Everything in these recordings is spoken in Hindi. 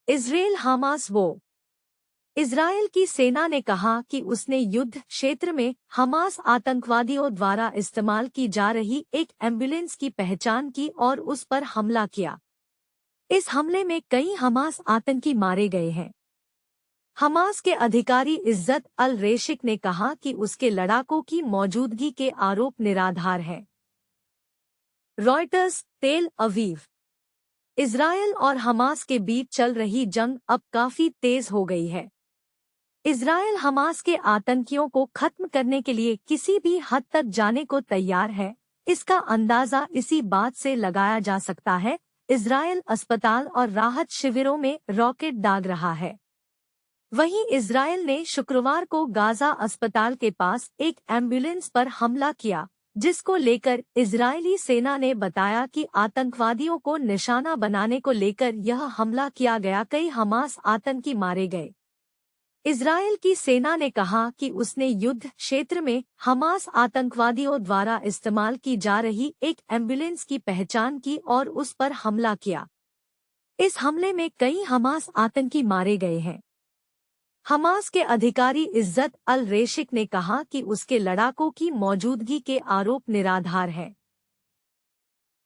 इजरायल हमास वो। इजरायल की सेना ने कहा कि उसने युद्ध क्षेत्र में हमास आतंकवादियों द्वारा इस्तेमाल की जा रही एक एम्बुलेंस की पहचान की और उस पर हमला किया। इस हमले में कई हमास आतंकी मारे गए हैं। हमास के अधिकारी इज्जत अल रेशिक ने कहा कि उसके लड़ाकों की मौजूदगी के आरोप निराधार हैं। रॉयटर्स, तेल अवीव। इजरायल और हमास के बीच चल रही जंग अब काफी तेज हो गई है। इजरायल हमास के आतंकियों को खत्म करने के लिए किसी भी हद तक जाने को तैयार है। इसका अंदाजा इसी बात से लगाया जा सकता है। इजरायल अस्पताल और राहत शिविरों में रॉकेट दाग रहा है। वहीं इजरायल ने शुक्रवार को गाजा अस्पताल के पास एक एम्बुलेंस पर हमला किया, जिसको लेकर इजरायली सेना ने बताया कि आतंकवादियों को निशाना बनाने को लेकर यह हमला किया गया। कई हमास आतंकी मारे गए। इजरायल की सेना ने कहा कि उसने युद्ध क्षेत्र में हमास आतंकवादियों द्वारा इस्तेमाल की जा रही एक एम्बुलेंस की पहचान की और उस पर हमला किया। इस हमले में कई हमास आतंकी मारे गए हैं। हमास के अधिकारी इज्जत अल रेशिक ने कहा कि उसके लड़ाकों की मौजूदगी के आरोप निराधार हैं।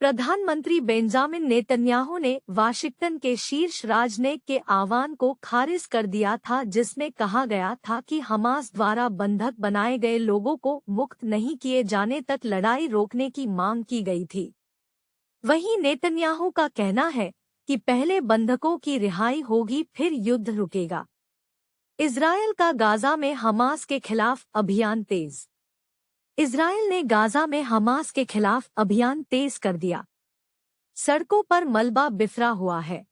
प्रधानमंत्री बेंजामिन नेतन्याहू ने वाशिंगटन के शीर्ष राजनयिक के आह्वान को खारिज कर दिया था, जिसमें कहा गया था कि हमास द्वारा बंधक बनाए गए लोगों को मुक्त नहीं किए जाने तक लड़ाई रोकने की मांग की गई थी। वहीं नेतन्याहू का कहना है कि पहले बंधकों की रिहाई होगी, फिर युद्ध रुकेगा। इजरायल का गाजा में हमास के खिलाफ अभियान तेज। इजरायल ने गाजा में हमास के खिलाफ अभियान तेज कर दिया। सड़कों पर मलबा बिफरा हुआ है।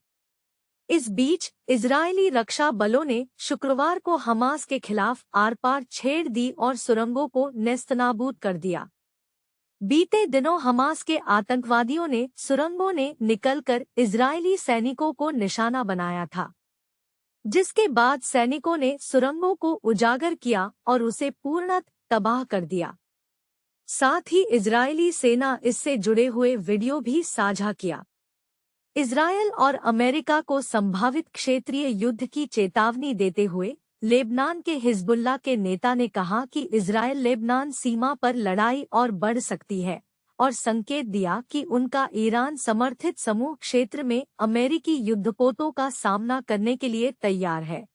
इस बीच इजरायली रक्षा बलों ने शुक्रवार को हमास के खिलाफ आरपार छेड़ दी और सुरंगों को नेस्तनाबूद कर दिया। बीते दिनों हमास के आतंकवादियों ने सुरंगों ने निकलकर इजरायली सैनिकों को निशाना बनाया था, जिसके बाद सैनिकों ने सुरंगों को उजागर किया और उसे पूर्णतः तबाह कर दिया। साथ ही इजरायली सेना इससे जुड़े हुए वीडियो भी साझा किया। इजरायल और अमेरिका को संभावित क्षेत्रीय युद्ध की चेतावनी देते हुए लेबनान के हिजबुल्लाह के नेता ने कहा कि इजरायल लेबनान सीमा पर लड़ाई और बढ़ सकती है और संकेत दिया कि उनका ईरान समर्थित समूह क्षेत्र में अमेरिकी युद्धपोतों का सामना करने के लिए तैयार है।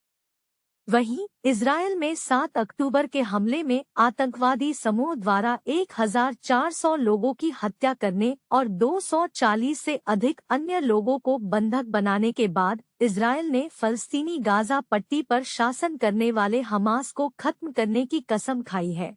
वहीं इजरायल में 7 अक्टूबर के हमले में आतंकवादी समूह द्वारा 1400 लोगों की हत्या करने और 240 से अधिक अन्य लोगों को बंधक बनाने के बाद इजरायल ने फलस्तीनी गाजा पट्टी पर शासन करने वाले हमास को खत्म करने की कसम खाई है।